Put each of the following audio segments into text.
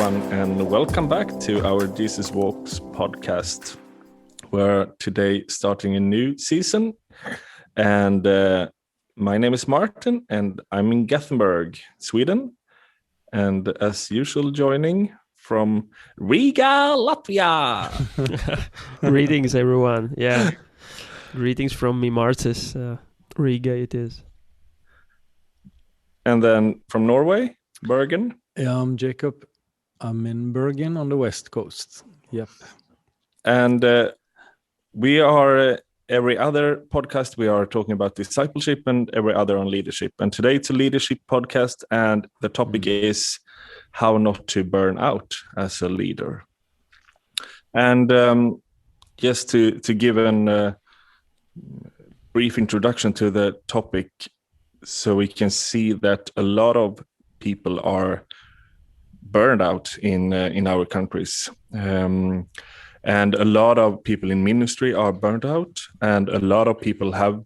everyone, and welcome back to our Jesus Walks podcast. We're today starting a new season, and my name is Martin, and I'm in Gothenburg, Sweden, and as usual, joining from Riga, Latvia. Greetings, everyone. Yeah, greetings from me, Marcis. Riga, it is. And then from Norway, Bergen. Yeah, I'm Jacob. I'm in Bergen on the west coast. Yep. And we are every other podcast we are talking about discipleship, and every other on leadership. And today it's a leadership podcast, and the topic is how not to burn out as a leader. And just to give a brief introduction to the topic, so we can see that a lot of people are burned out in our countries, and a lot of people in ministry are burnt out, and a lot of people have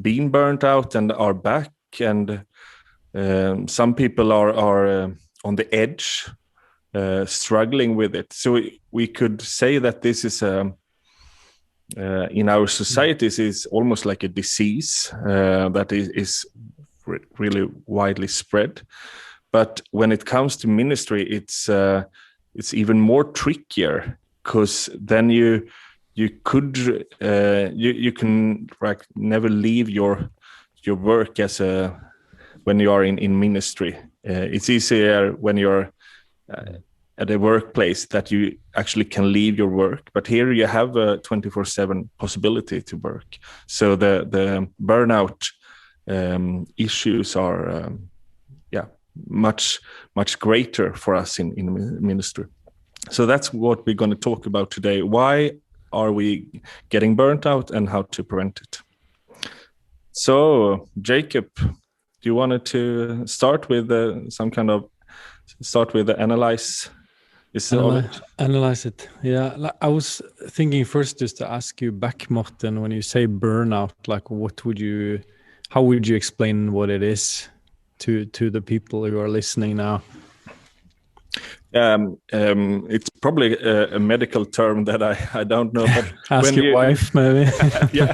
been burnt out and are back, and some people are on the edge, struggling with it. So we could say that this is in our societies is almost like a disease that is really widely spread. But when it comes to ministry, it's even more trickier, because then you can like never leave your work as when you are in ministry. It's easier when you're at a workplace that you actually can leave your work, but here you have a 24/7 possibility to work. So the burnout issues are much greater for us in ministry. So that's what we're going to talk about today. Why are we getting burnt out, and how to prevent it? So Jacob, do you want to start with analyze? Analyze it. Yeah, I was thinking first just to ask you back, Martin, when you say burnout, like how would you explain what it is to the people who are listening now? It's probably a medical term that I don't know. But ask your wife, maybe. Yeah,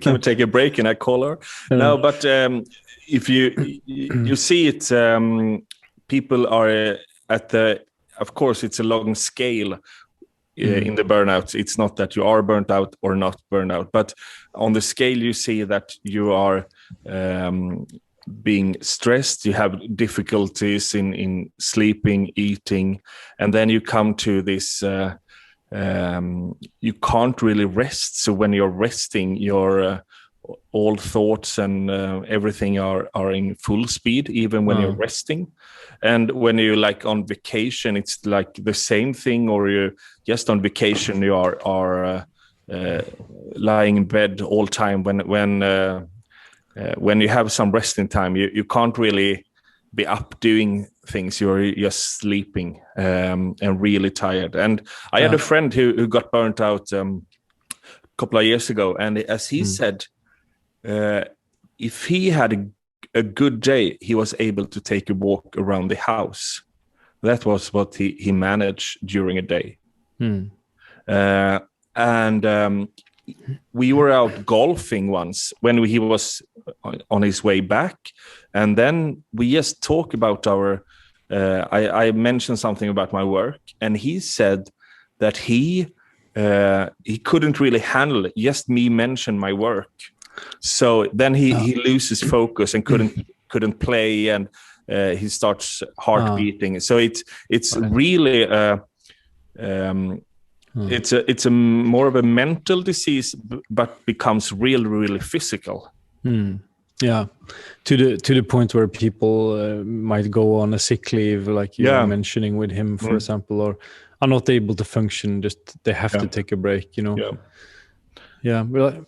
can we take a break and I call her? No, but if you see it, people are at the. Of course, it's a long scale in the burnouts. It's not that you are burnt out or not burnt out, but on the scale you see that you are being stressed, you have difficulties in sleeping, eating, and then you come to this, you can't really rest. So when you're resting, your all thoughts and everything are in full speed, even when you're resting. And when you're like on vacation, it's like the same thing, or you're just on vacation, you are lying in bed all time. When you have some resting time, you can't really be up doing things. You're just sleeping and really tired. And I had a friend who got burnt out a couple of years ago, and as he said, if he had a good day, he was able to take a walk around the house. That was what he managed during a day. And we were out golfing once when he was on his way back, and then we just talk about our. I mentioned something about my work, and he said that he couldn't really handle it. Just me mention my work. So then he loses focus and couldn't play, and he starts heart beating. So it's really it's a more of a mental disease, but becomes really physical. Yeah, to the point where people might go on a sick leave, like you were mentioning with him, for example, or are not able to function. Just they have to take a break. Yeah. Well,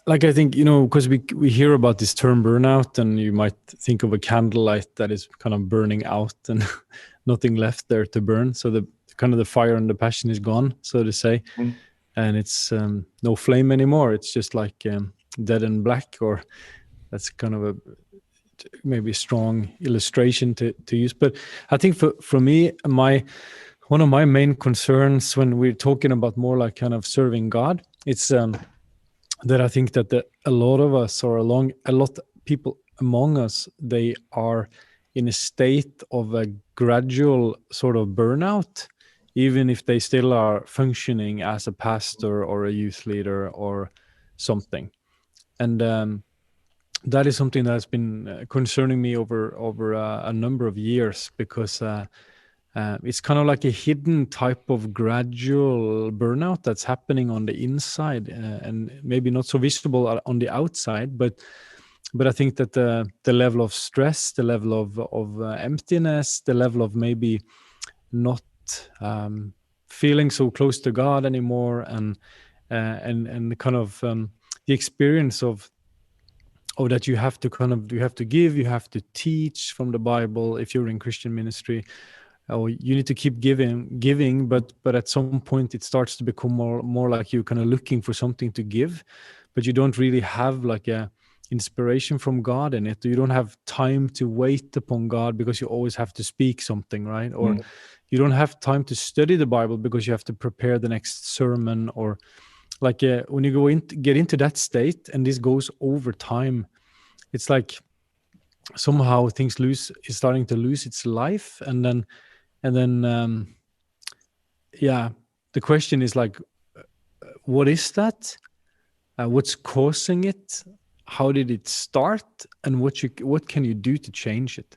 like I think, because we hear about this term burnout, and you might think of a candlelight that is kind of burning out and nothing left there to burn. So the fire and the passion is gone, so to say, and it's no flame anymore. It's just like dead and black, or that's kind of a maybe strong illustration to use. But I think for me, one of my main concerns when we're talking about more like kind of serving God, it's that I think that a lot of us, or a lot of people among us, they are in a state of a gradual sort of burnout, even if they still are functioning as a pastor or a youth leader or something. And that is something that's been concerning me over a number of years, because it's kind of like a hidden type of gradual burnout that's happening on the inside, and maybe not so visible on the outside, but I think that the level of stress, the level of emptiness, the level of maybe not feeling so close to God anymore, and kind of the experience of that you have to give, you have to teach from the Bible if you're in Christian ministry. Or you need to keep giving, but at some point it starts to become more like you're kind of looking for something to give, but you don't really have like a inspiration from God in it. You don't have time to wait upon God because you always have to speak something, right? Or you don't have time to study the Bible because you have to prepare the next sermon, or like when you get into that state, and this goes over time, it's like somehow things is starting to lose its life, and then the question is like, what is that? What's causing it? How did it start? And what can you do to change it?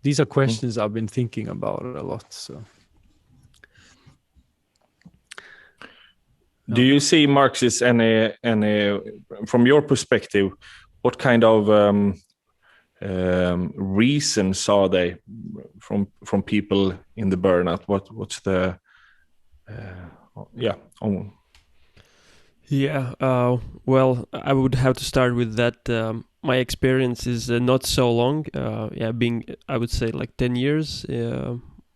These are questions I've been thinking about a lot. So, do you see, Marcis, any from your perspective, what kind of reasons are they from people in the burnout? What's the well, I would have to start with that. My experience is not so long, being, I would say, like 10 years,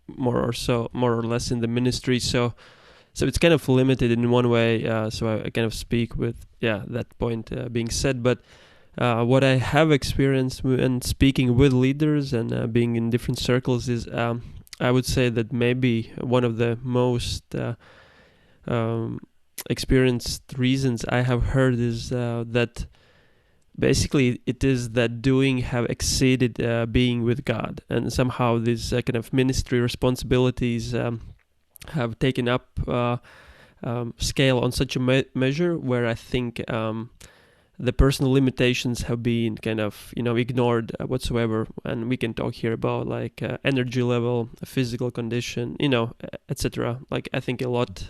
more or less in the ministry. So it's kind of limited in one way. So I kind of speak with that point being said. But what I have experienced when speaking with leaders and being in different circles is, I would say that maybe one of the most experienced reasons I have heard is that basically it is that doing have exceeded being with God, and somehow these kind of ministry responsibilities have taken up scale on such a measure where I think the personal limitations have been kind of ignored whatsoever. And we can talk here about like energy level, physical condition, etc. Like I think a lot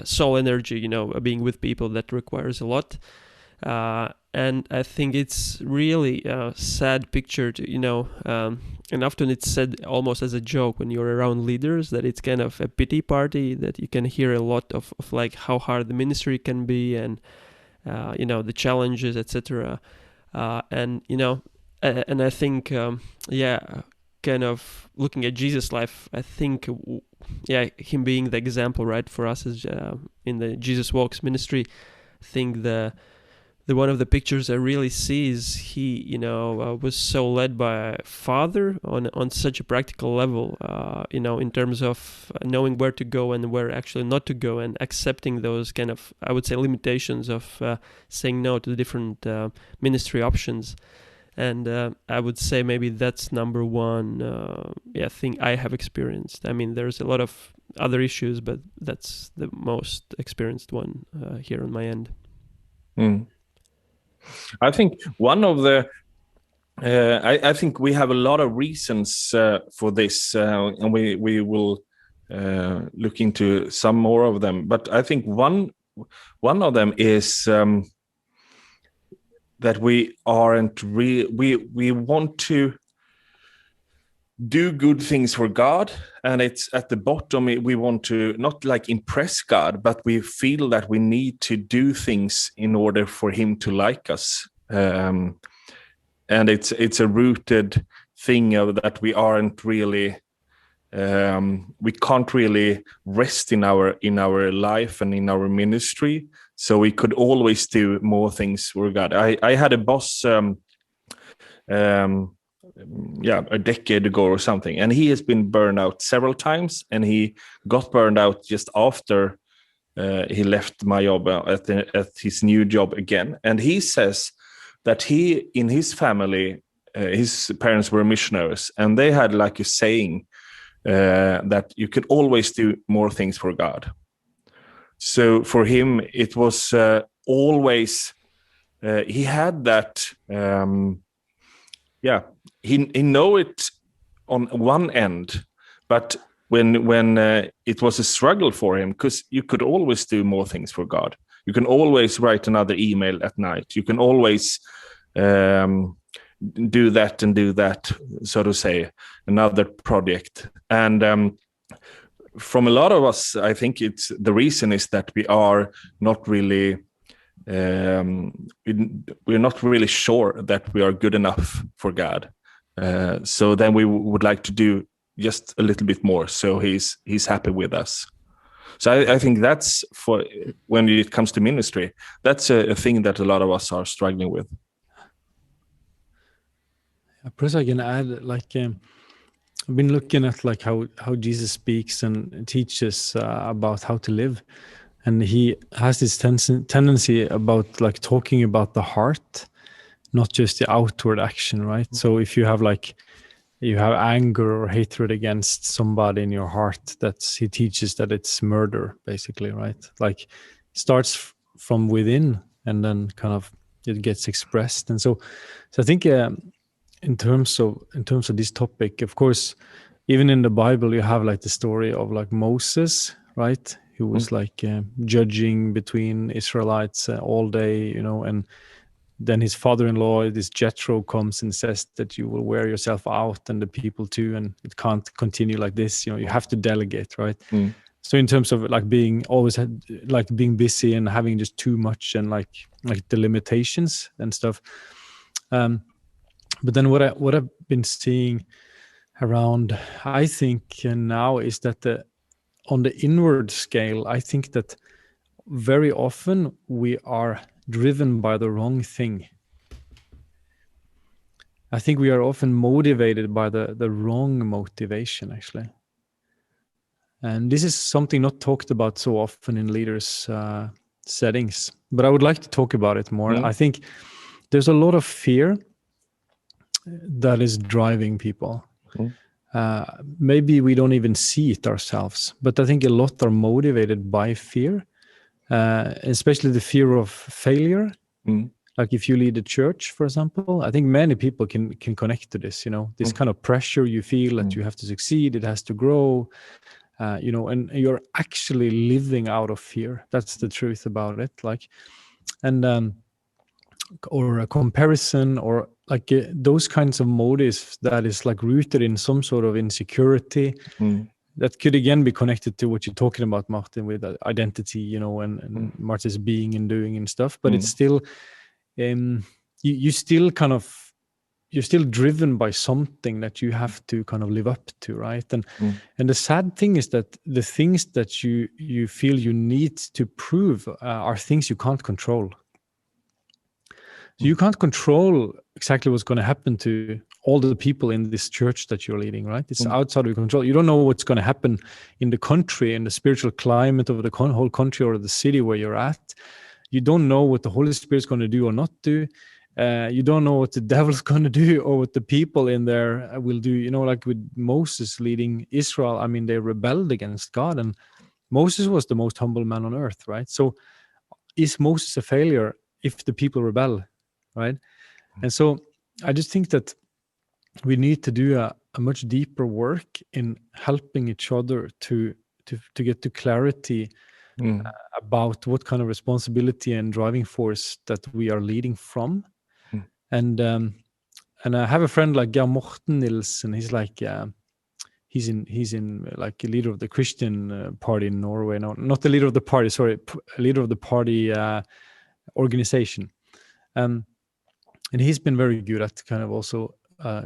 soul energy, being with people, that requires a lot. And I think it's really a sad picture to, and often it's said almost as a joke when you're around leaders, that it's kind of a pity party, that you can hear a lot of like how hard the ministry can be, and the challenges, etc. And I think kind of looking at Jesus' life, I think him being the example, right, for us as in the Jesus Walks ministry. I think the one of the pictures I really see is he was so led by Father on such a practical level, in terms of knowing where to go and where actually not to go, and accepting those kind of, I would say, limitations of saying no to the different ministry options. And I would say maybe that's number one thing I have experienced. I mean, there's a lot of other issues, but that's the most experienced one here on my end. I think one of the I think we have a lot of reasons for this, and we will look into some more of them. But I think one of them is that we aren't we want to do good things for God, and it's at the bottom we want to not like impress God, but we feel that we need to do things in order for him to like us, and it's a rooted thing of that we aren't really we can't really rest in our life and in our ministry, so we could always do more things for God. I had a boss a decade ago or something, and he has been burned out several times, and he got burned out just after he left my job at his new job again. And he says that in his family, his parents were missionaries, and they had like a saying that you can always do more things for God. So for him, it was always, he had that, he know it on one end, but when it was a struggle for him, because you could always do more things for God. You can always write another email at night. You can always do that, so to say, another project. And from a lot of us, I think the reason is that we are not really we're not really sure that we are good enough for God. So then we would like to do just a little bit more, so he's happy with us. So I think that's, for when it comes to ministry, that's a thing that a lot of us are struggling with. Perhaps I can add, like, I've been looking at like how Jesus speaks and teaches about how to live, and he has this tendency about like talking about the heart, not just the outward action, right? Mm-hmm. So if you have anger or hatred against somebody in your heart, he teaches that it's murder, basically, right? Like, starts from within and then kind of it gets expressed. And so I think in terms of this topic, of course, even in the Bible, you have like the story of like Moses, right? Who was like judging between Israelites all day, and then his father-in-law, this Jethro, comes and says that you will wear yourself out and the people too, and it can't continue like this. You have to delegate, right? So in terms of like being busy and having just too much, and like the limitations and stuff. But then what I've been seeing around, I think, now is that on the inward scale, I think that very often we are driven by the wrong thing. I think we are often motivated by the wrong motivation, actually. And this is something not talked about so often in leaders' settings, but I would like to talk about it more. I think there's a lot of fear that is driving people. Maybe we don't even see it ourselves, but I think a lot are motivated by fear, especially the fear of failure. Like if you lead a church, for example, I think many people can connect to this, this kind of pressure you feel that you have to succeed, it has to grow, and you're actually living out of fear. That's the truth about it. Like, and or a comparison, or like those kinds of motives that is like rooted in some sort of insecurity that could again be connected to what you're talking about, Martin, with identity, and Marcis being and doing and stuff. But it's still, you're still driven by something that you have to kind of live up to, right? And the sad thing is that the things that you feel you need to prove are things you can't control. So you can't control exactly what's going to happen to all the people in this church that you're leading, right? It's outside of your control. You don't know what's going to happen in the country, in the spiritual climate of the whole country or the city where you're at. You don't know what the Holy Spirit's going to do or not do. You don't know what the devil's going to do or what the people in there will do. Like with Moses leading Israel, I mean, they rebelled against God, and Moses was the most humble man on earth, right? So is Moses a failure if the people rebel? Right. And so I just think that we need to do a much deeper work in helping each other to get to clarity about what kind of responsibility and driving force that we are leading from. And I have a friend like Geir Morten Nilsen. He's like he's in like a leader of the Christian party in Norway. No, not the leader of the party. Sorry, leader of the party organization. And he's been very good at kind of also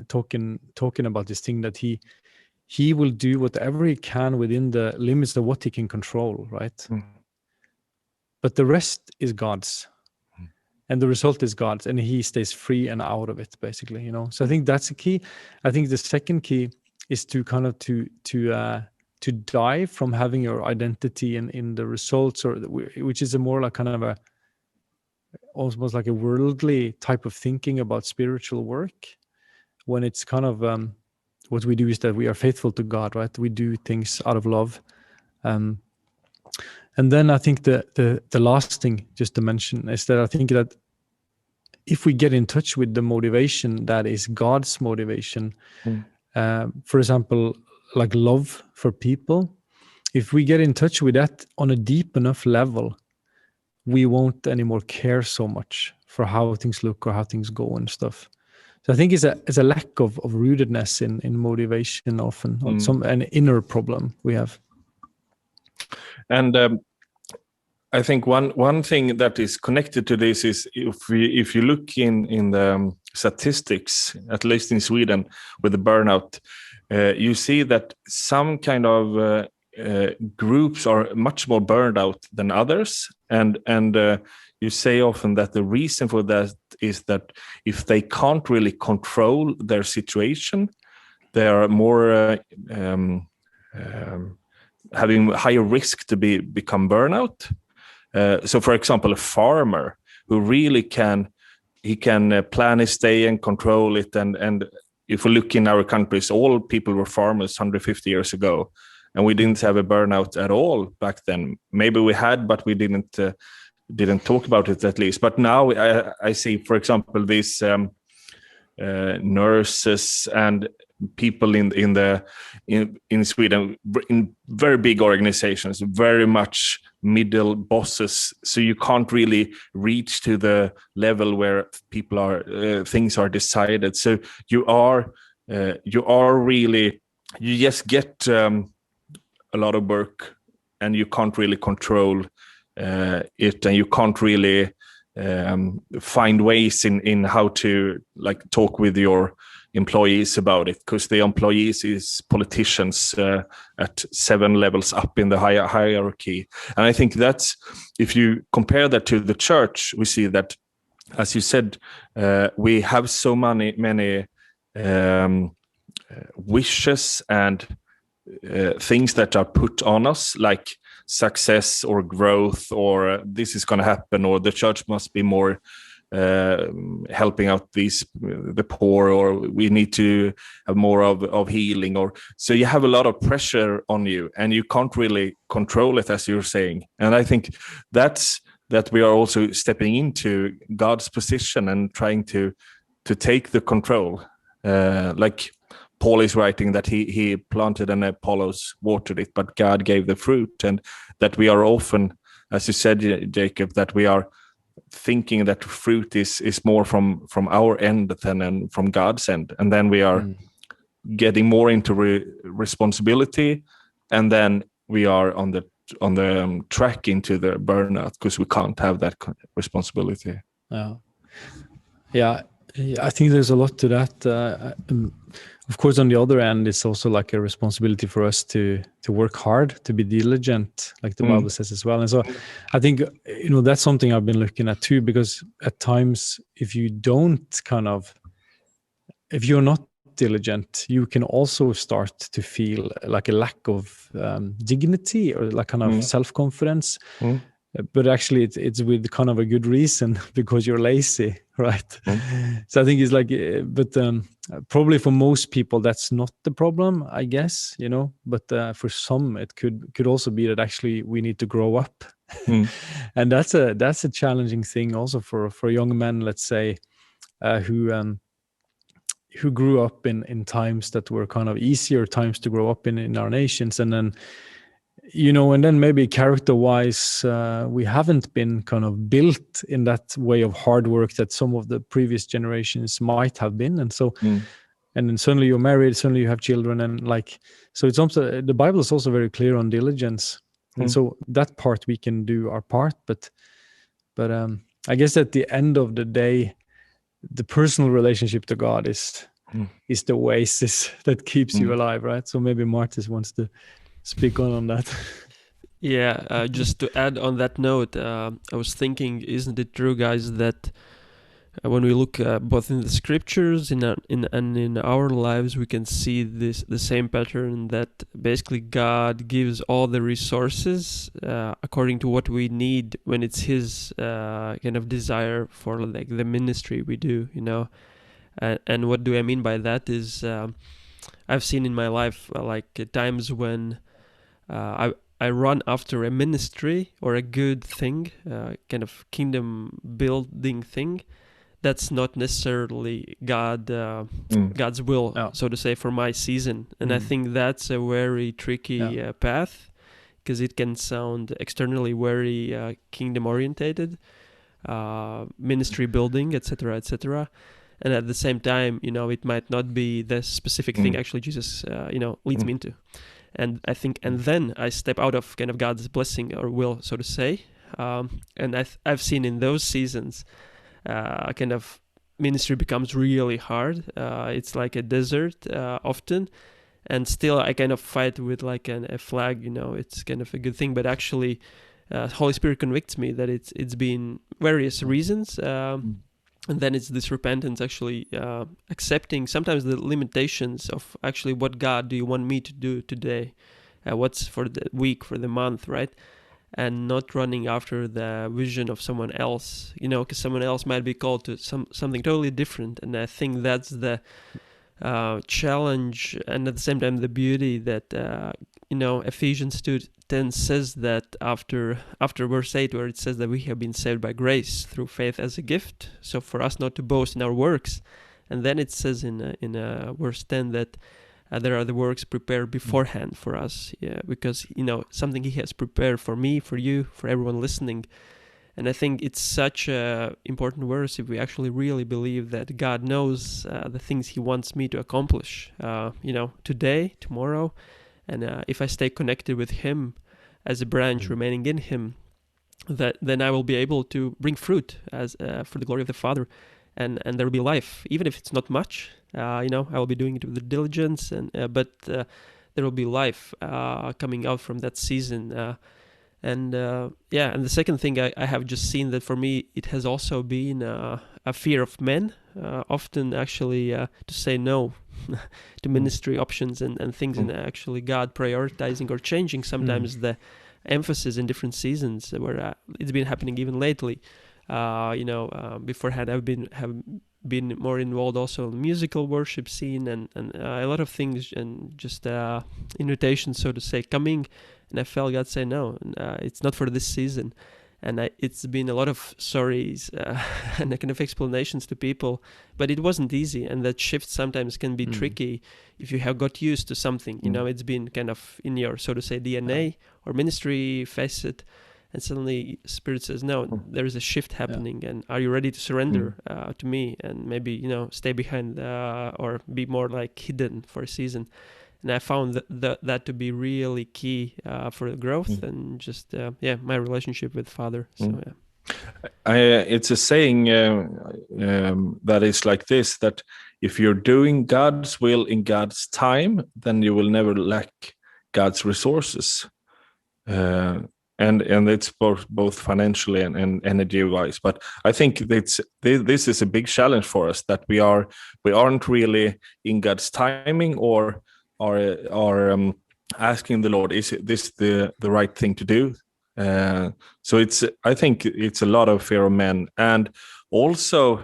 talking about this thing that he will do whatever he can within the limits of what he can control, right? But the rest is God's. and the result is God, and he stays free and out of it, basically, So I think that's the key. I think the second key is to kind of to die from having your identity in the results, or which is a more like kind of a almost like a worldly type of thinking about spiritual work, when it's kind of what we do is that we are faithful to God, right? We do things out of love. And then I think the last thing just to mention is that I think that if we get in touch with the motivation that is God's motivation, for example, like love for people, if we get in touch with that on a deep enough level, we won't anymore care so much for how things look or how things go and stuff. So I think it's a lack of rootedness in motivation often, an inner problem we have. And I think one thing that is connected to this is if you look in the statistics, at least in Sweden, with the burnout, you see that some kind of groups are much more burned out than others, and you say often that the reason for that is that if they can't really control their situation, they are more having higher risk to become burnout. So, for example, a farmer who really can plan his day and control it. And if we look in our countries, all people were farmers 150 years ago, and we didn't have a burnout at all back then. Maybe we had, but we didn't talk about it at least. But now I see, for example, these nurses and people in Sweden in very big organizations, very much middle bosses. So you can't really reach to the level where people are things are decided. So you are really, you just get a lot of work, and you can't really control it, and you can't really find ways in how to like talk with your employees about it, because the employees is politicians at 7 levels up in the hierarchy. And I think that's, if you compare that to the church, we see that, as you said, we have so many wishes and things that are put on us, like success or growth, or this is going to happen, or the church must be more helping out the poor, or we need to have more of healing, or so you have a lot of pressure on you, and you can't really control it, as you're saying. And I think that we are also stepping into God's position and trying to take the control, like Paul is writing that he planted and Apollos watered it, but God gave the fruit. And that we are often, as you said, Jacob, that we are thinking that fruit is more from our end than from God's end. And then we are getting more into responsibility, and then we are on the track into the burnout, because we can't have that responsibility. Yeah, I think there's a lot to that. Of course, on the other end, it's also like a responsibility for us to work hard, to be diligent, like the Bible says as well. And so I think, that's something I've been looking at too, because at times, if you're not diligent, you can also start to feel like a lack of dignity, or like kind of self-confidence. But actually it's with kind of a good reason, because you're lazy, right? So I think it's like, but probably for most people that's not the problem, I guess, but for some it could also be that actually we need to grow up. And that's a challenging thing also for young men, let's say, who grew up in times that were kind of easier times to grow up in our nations, and then and then maybe character-wise, we haven't been kind of built in that way of hard work that some of the previous generations might have been. And so, and then suddenly you're married, suddenly you have children, and so it's also, the Bible is also very clear on diligence. And so that part we can do our part, but I guess at the end of the day, the personal relationship to God is the oasis that keeps you alive, right? So maybe Marcis wants to speak on that. Yeah, just to add on that note, I was thinking, isn't it true, guys, that when we look both in the scriptures and in our lives, we can see the same pattern, that basically God gives all the resources according to what we need when it's His kind of desire for like the ministry we do, you know. And what do I mean by that is I've seen in my life times when I run after a ministry or a good thing, kind of kingdom building thing. That's not necessarily God's will, so to say, for my season. And I think that's a very tricky path, because it can sound externally very kingdom orientated, ministry building, etc., etc. And at the same time, you know, it might not be the specific thing actually Jesus, leads me into. And I think, and then I step out of kind of God's blessing or will, so to say. And I've seen in those seasons, kind of ministry becomes really hard. It's like a desert often, and still I kind of fight with like a flag. You know, it's kind of a good thing, but actually, Holy Spirit convicts me that it's been various reasons. And then it's this repentance, actually accepting sometimes the limitations of actually what God do you want me to do today, what's for the week, for the month, right? And not running after the vision of someone else, you know, because someone else might be called to something totally different. And I think that's the challenge, and at the same time the beauty that Ephesians 2:10 says that after verse 8, where it says that we have been saved by grace through faith as a gift, so for us not to boast in our works. And then it says in verse 10 that there are the works prepared beforehand for us, because something He has prepared for me, for you, for everyone listening. And I think it's such a important verse if we actually really believe that God knows the things He wants me to accomplish, today, tomorrow. And if I stay connected with Him as a branch, remaining in Him, then I will be able to bring fruit as for the glory of the Father, and there will be life, even if it's not much. I will be doing it with diligence, but there will be life coming out from that season. And the second thing I have just seen that for me, it has also been a fear of men, often actually to say no to ministry options and things, and actually God prioritizing or changing sometimes the emphasis in different seasons, where it's been happening even lately. Beforehand have been more involved also in the musical worship scene and a lot of things, and just invitations, so to say, coming, and I felt God say no, it's not for this season. And it's been a lot of sorries and a kind of explanations to people, but it wasn't easy, and that shift sometimes can be tricky if you have got used to something. It's been kind of in your, so to say, DNA or ministry facet, and suddenly Spirit says, no, there is a shift happening, and are you ready to surrender to me, and maybe, stay behind or be more like hidden for a season. And I found that to be really key for growth and just, my relationship with Father. So, it's a saying that is like this, that if you're doing God's will in God's time, then you will never lack God's resources. And it's both financially and energy-wise. But I think this is a big challenge for us, that we aren't really in God's timing, or are asking the Lord, is this the right thing to do? So I think it's a lot of fear of men, and also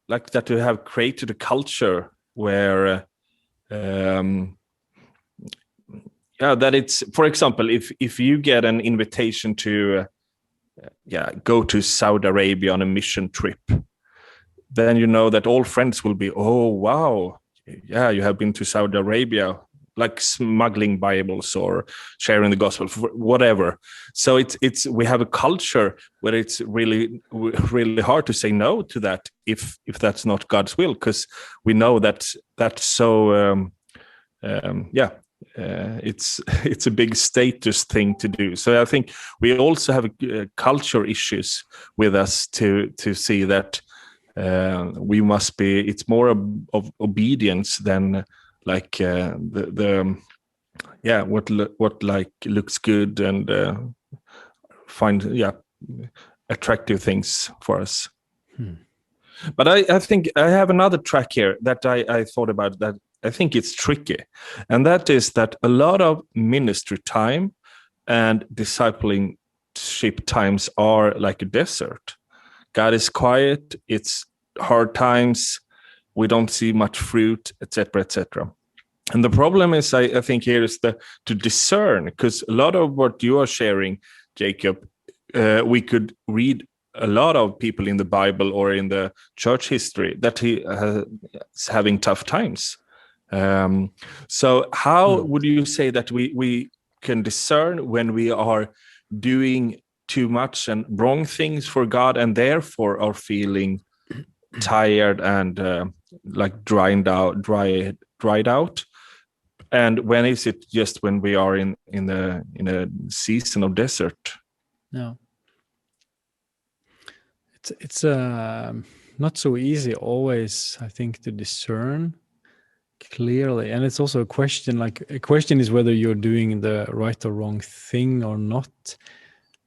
like that we have created a culture where that it's, for example, if you get an invitation to go to Saudi Arabia on a mission trip, then you know that all friends will be, oh wow, yeah, you have been to Saudi Arabia, like smuggling Bibles or sharing the gospel, whatever. So it's we have a culture where it's really, really hard to say no to that if that's not God's will, because we know that's so it's a big status thing to do. So I think we also have culture issues with us to see that we must be. It's more of obedience than like the what like looks good and find attractive things for us. But I think I have another track here that I thought about that I think it's tricky, and that is that a lot of ministry time and discipleship times are like a desert. God is quiet, it's hard times, we don't see much fruit, etc., etc. And the problem is, I think here is to discern, because a lot of what you are sharing, Jacob, we could read a lot of people in the Bible or in the church history that he is having tough times. So how would you say that we can discern when we are doing too much and wrong things for God and therefore are feeling tired and like dried out? And when is it just when we are in a season of desert? No. It's not so easy always, I think, to discern clearly. And it's also a question is whether you're doing the right or wrong thing or not.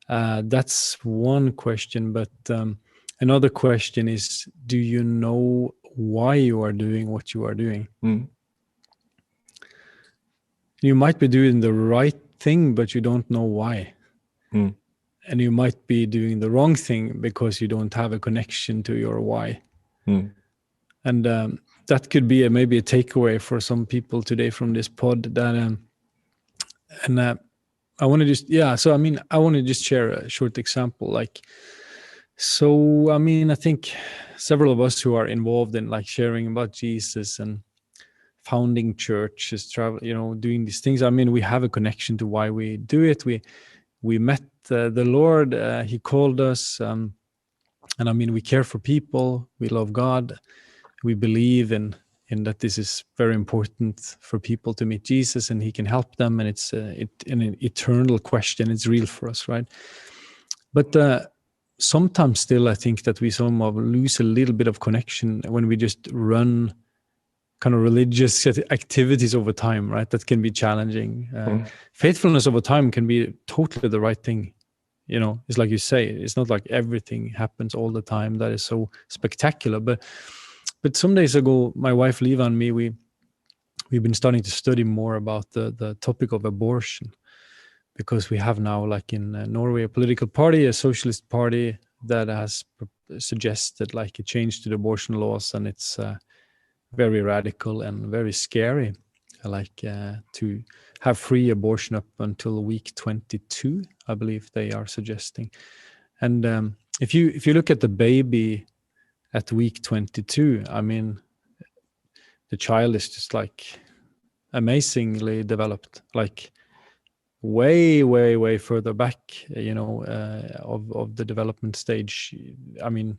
That's one question. But another question is, do you know why you are doing what you are doing? You might be doing the right thing, but you don't know why. And you might be doing the wrong thing because you don't have a connection to your why. And that could be maybe a takeaway for some people today from this pod. That I want to I want to just share a short example. I think several of us who are involved in like sharing about Jesus and founding churches, doing these things. I mean, we have a connection to why we do it. We met the Lord. He called us, and I mean, we care for people. We love God. We believe in that this is very important for people to meet Jesus, and He can help them. And it's an eternal question. It's real for us, right? But sometimes still, I think that we somehow lose a little bit of connection when we just run kind of religious activities over time, right? That can be challenging. Faithfulness over time can be totally the right thing. It's like you say, it's not like everything happens all the time that is so spectacular. But some days ago, my wife Liva and me, we've been starting to study more about the topic of abortion, because we have now, like in Norway, a political party, a socialist party that has suggested like a change to the abortion laws, and it's very radical and very scary, to have free abortion up until week 22, I believe they are suggesting. And if you look at the baby at week 22, I mean, the child is just like amazingly developed, like way further back, of the development stage. I mean,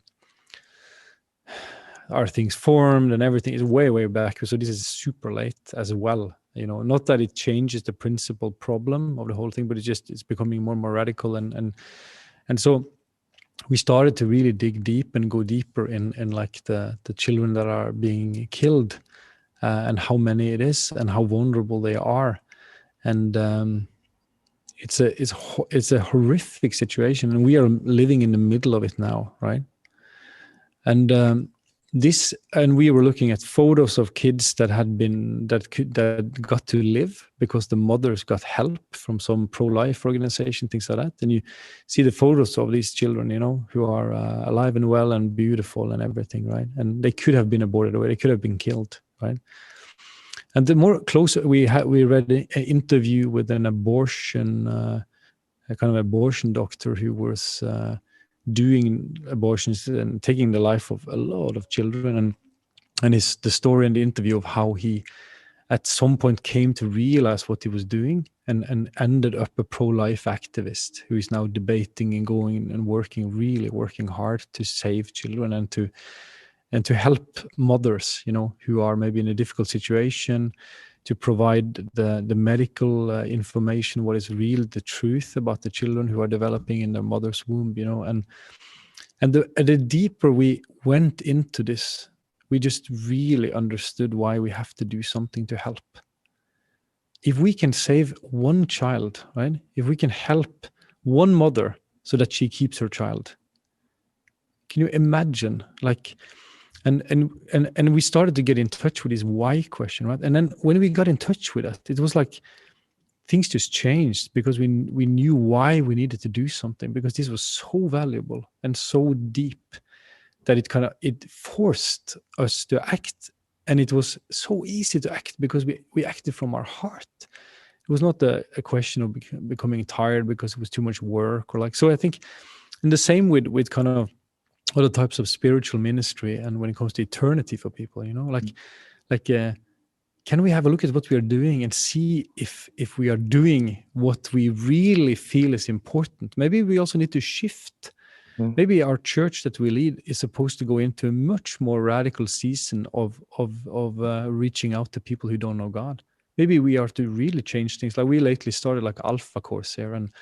are things formed and everything is way back. So this is super late as well. Not that it changes the principal problem of the whole thing, but it's becoming more and more radical. And so we started to really dig deep and go deeper in like the children that are being killed, and how many it is and how vulnerable they are. And it's a horrific situation, and we are living in the middle of it now, right? And we were looking at photos of kids that got to live because the mothers got help from some pro-life organization, things like that. And you see the photos of these children, who are alive and well and beautiful and everything, right? And they could have been aborted away, they could have been killed, right? And the more closer we read an interview with an abortion, a kind of abortion doctor who was doing abortions and taking the life of a lot of children, and the story in the interview of how he at some point came to realize what he was doing and ended up a pro-life activist who is now debating and going and working hard to save children and to help mothers, who are maybe in a difficult situation, to provide the medical information, what is real, the truth about the children who are developing in their mother's womb, and the deeper we went into this, we just really understood why we have to do something to help. if we can save one child, right? If we can help one mother so that she keeps her child, can you imagine? Like, and we started to get in touch with this why question, right? And then when we got in touch with it, it was like things just changed, because we knew why we needed to do something, because this was so valuable and so deep that it forced us to act. And it was so easy to act because we acted from our heart. It was not a question of becoming tired because it was too much work, or like. So I think, in the same with kind of other types of spiritual ministry, and when it comes to eternity for people, can we have a look at what we are doing and see if we are doing what we really feel is important? Maybe we also need to shift. Maybe our church that we lead is supposed to go into a much more radical season of reaching out to people who don't know God. Maybe we are to really change things. Like, we lately started like Alpha course here, and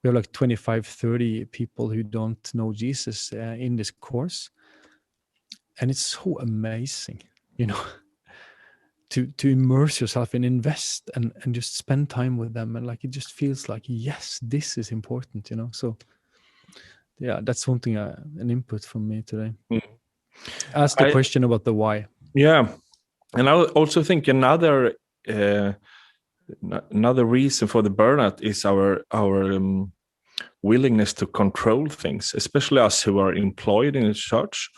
we have like 25, 30 people who don't know Jesus in this course. And it's so amazing, to immerse yourself and invest and just spend time with them. And like, it just feels like, yes, this is important, So yeah, that's something, an input from me today. Ask the question about the why. Yeah. And I also think another reason for the burnout is our willingness to control things, especially us who are employed in the church,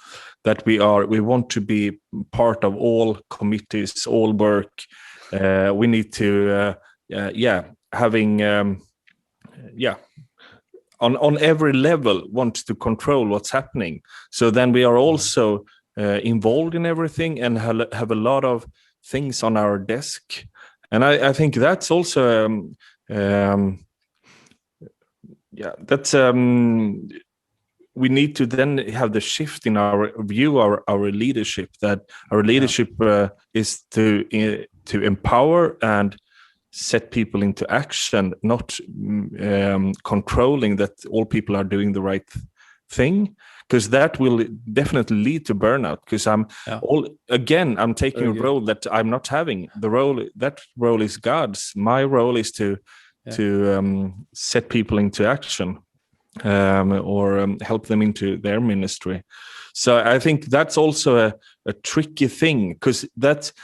that we want to be part of all committees, all work. We need to, on every level, want to control what's happening. So then we are also involved in everything and have a lot of things on our desk. And I think that's also we need to then have the shift in our view, our leadership, that our leadership is to empower and set people into action, not controlling that all people are doing the right thing, because that will definitely lead to burnout. Because I'm taking a role that I'm not having. That role is God's. My role is to set people into action, or help them into their ministry. So I think that's also a tricky thing, because that's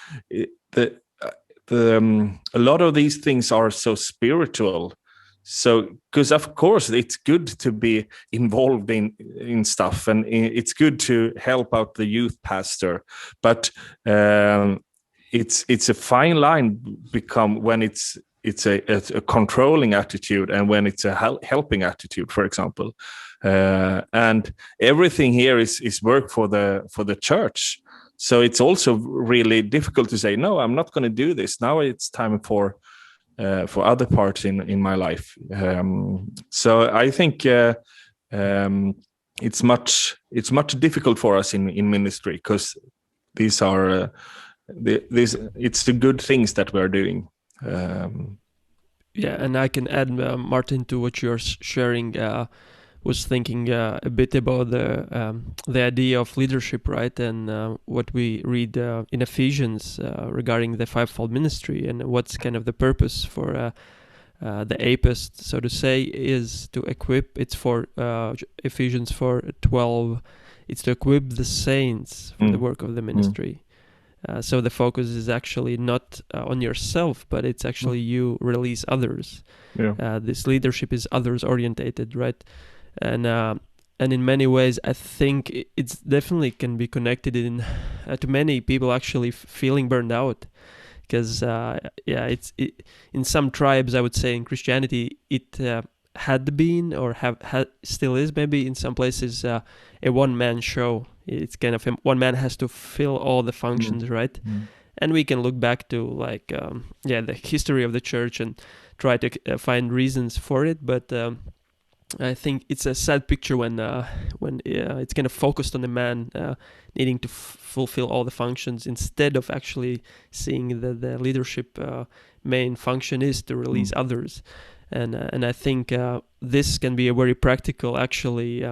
a lot of these things are so spiritual. So, because of course it's good to be involved in stuff, and it's good to help out the youth pastor, but it's a fine line when it's a controlling attitude and when it's a helping attitude, for example. And everything here is work for the church. So it's also really difficult to say, no, I'm not going to do this. Now it's time for other parts in my life. So I think it's much difficult for us in ministry, because these are it's the good things that we're doing. And I can add, Martin, to what you're sharing. Was thinking a bit about the idea of leadership, right? And what we read in Ephesians regarding the fivefold ministry, and what's kind of the purpose for the APIST, so to say, is to equip. It's for Ephesians 4:12. It's to equip the saints for the work of the ministry. So the focus is actually not on yourself, but it's actually you release others. This leadership is others orientated, right? And in many ways, I think it's definitely can be connected to many people actually feeling burned out, because in some tribes, I would say in Christianity, it had been or still is maybe in some places a one-man show. It's kind of one man has to fill all the functions, right? And we can look back to the history of the church and try to find reasons for it, but I think it's a sad picture when it's kind of focused on the man needing to fulfill all the functions, instead of actually seeing the leadership main function is to release others. And I think this can be a very practical, actually,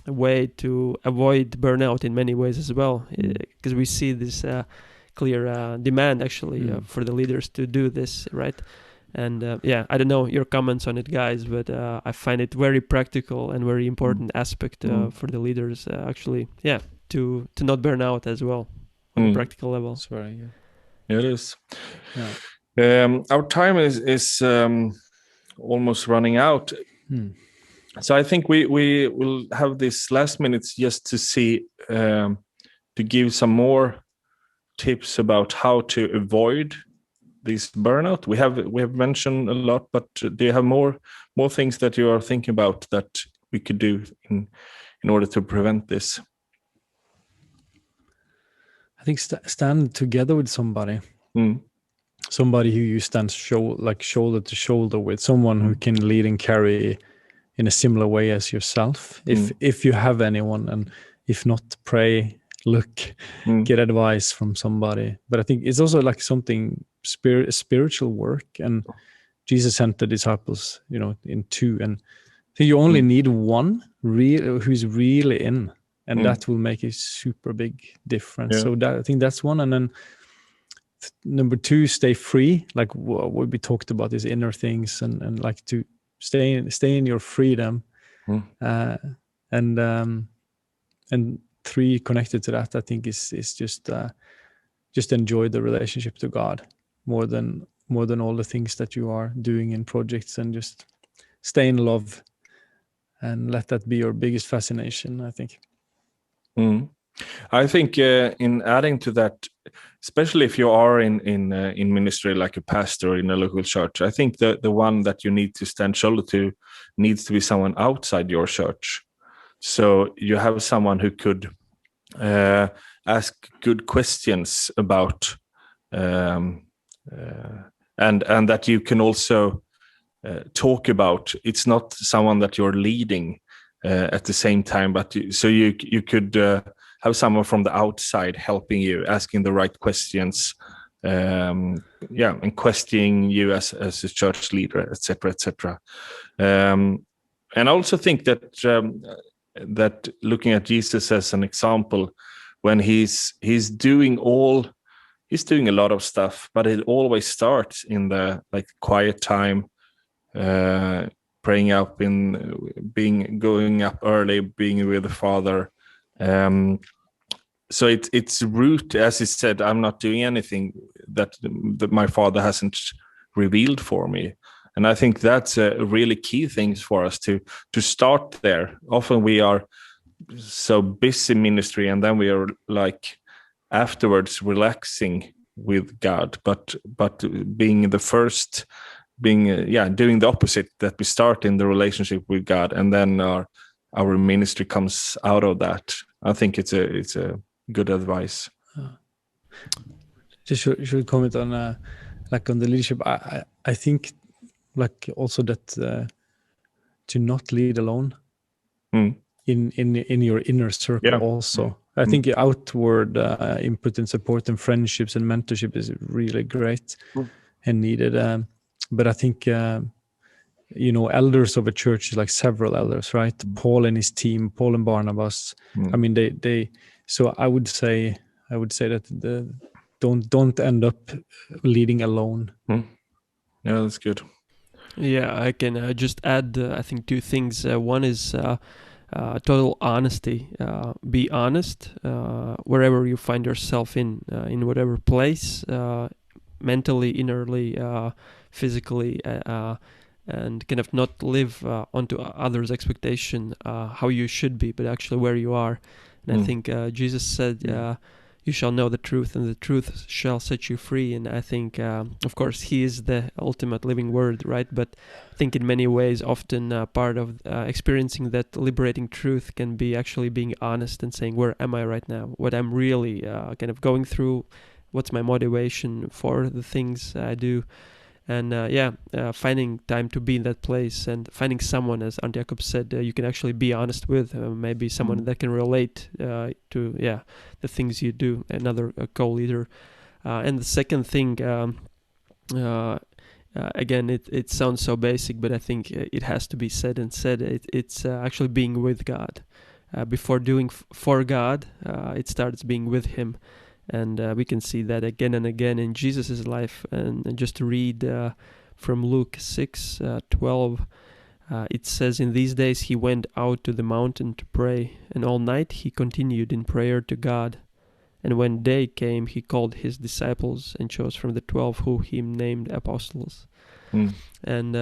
way to avoid burnout in many ways as well, because we see this clear demand actually for the leaders to do this, right? And I don't know your comments on it, guys, but I find it very practical and very important aspect for the leaders actually, to not burn out as well on a practical level. That's right. It is. Our time is almost running out. So I think we will have this last minutes just to see, to give some more tips about how to avoid this burnout. We have mentioned a lot, but do you have more things that you are thinking about that we could do in order to prevent this? I think stand together with somebody. Somebody who you stand shoulder to shoulder with, someone who can lead and carry in a similar way as yourself. If you have anyone, and if not, pray, look, get advice from somebody. But I think it's also like something spiritual work, and Jesus sent the disciples, in two, and I think you only need one who's really in, and that will make a super big difference. So I think that's one. And then number two, stay free, like what we talked about, these inner things, and like to stay in your freedom. And three, connected to that, I think is just enjoy the relationship to God more than all the things that you are doing in projects, and just stay in love and let that be your biggest fascination, I think. I think in adding to that, especially if you are in ministry like a pastor in a local church, I think the one that you need to stand shoulder to needs to be someone outside your church. So you have someone who could ask good questions about, and that you can also talk about. It's not someone that you're leading at the same time, but you could have someone from the outside helping you, asking the right questions, and questioning you as a church leader, etc., etc. And I also think that looking at Jesus as an example, when he's doing a lot of stuff, but it always starts in the quiet time, praying up, going up early, being with the Father. So it's root, as he said, I'm not doing anything that my Father hasn't revealed for me. And I think that's a really key thing for us to start there. Often we are so busy ministry, and then we are afterwards relaxing with God, but being the first, doing the opposite, that we start in the relationship with God, and then our ministry comes out of that. I think it's a good advice. Just should comment on on the leadership. I think also that to not lead alone in your inner circle also. I think outward input and support and friendships and mentorship is really great and needed. But I think elders of a church is like several elders, right? Paul and his team, Paul and Barnabas. I mean, they. So I would say that don't end up leading alone. Yeah, that's good. Yeah, I can just add, I think, two things. One is total honesty. Be honest wherever you find yourself in whatever place, mentally, innerly, physically, and kind of not live onto others' expectation how you should be, but actually where you are. And I think Jesus said, you shall know the truth, and the truth shall set you free. And I think, of course, he is the ultimate living word, right? But I think in many ways, often part of experiencing that liberating truth can be actually being honest and saying, where am I right now? What I'm really kind of going through? What's my motivation for the things I do? And finding time to be in that place, and finding someone, as Arnt-Jakob said, you can actually be honest with, maybe someone that can relate to the things you do, another co-leader. And the second thing, again, it sounds so basic, but I think it has to be said. It's actually being with God. Before doing for God, it starts being with Him. And we can see that again and again in Jesus' life. And just to read from Luke 6:12, it says, "In these days he went out to the mountain to pray, and all night he continued in prayer to God. And when day came, he called his disciples and chose from the 12 who he named apostles." And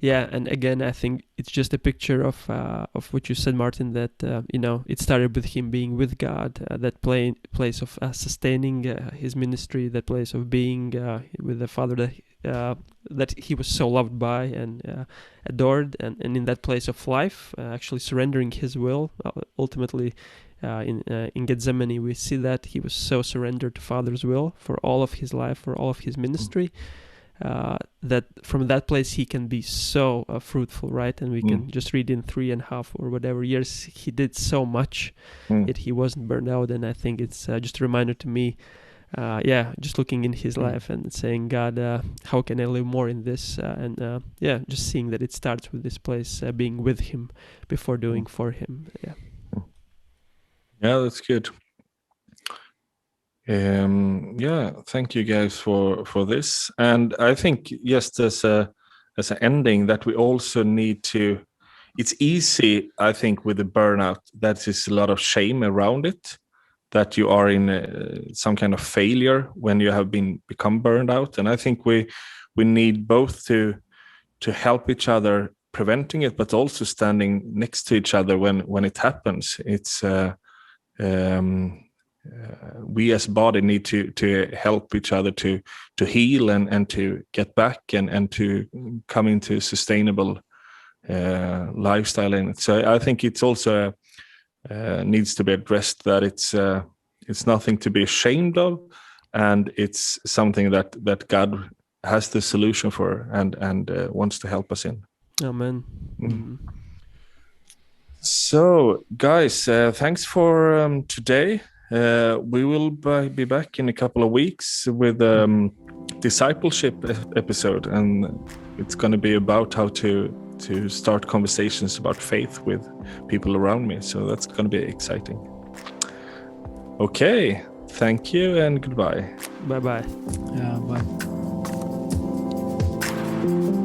and again, I think it's just a picture of what you said, Martin, that it started with him being with God, that place of sustaining his ministry, that place of being with the Father that he was so loved by and adored, and in that place of life, actually surrendering his will. Ultimately, in Gethsemane, we see that he was so surrendered to Father's will for all of his life, for all of his ministry. That from that place he can be so fruitful, right? And we can just read in 3.5 or whatever years he did so much that he wasn't burned out. And I think it's just a reminder to me, just looking in his life and saying, God, how can I live more in this? Just seeing that it starts with this place, being with him before doing for him. Yeah, that's good. Thank you guys for this. And I think just as an ending, that we also need to, it's easy, I think, with the burnout, that is a lot of shame around it, that you are in some kind of failure when you have become burned out. And I think we need both to help each other preventing it, but also standing next to each other when it happens. It's we as body need to help each other to heal and to get back and to come into sustainable lifestyle in it. So I think it's also needs to be addressed, that it's nothing to be ashamed of, and it's something that God has the solution for and wants to help us in. Amen. So guys, thanks for today. We will be back in a couple of weeks with discipleship episode, and it's going to be about how to start conversations about faith with people around me. So that's going to be exciting. Okay, thank you and goodbye. Bye-bye. Yeah, bye.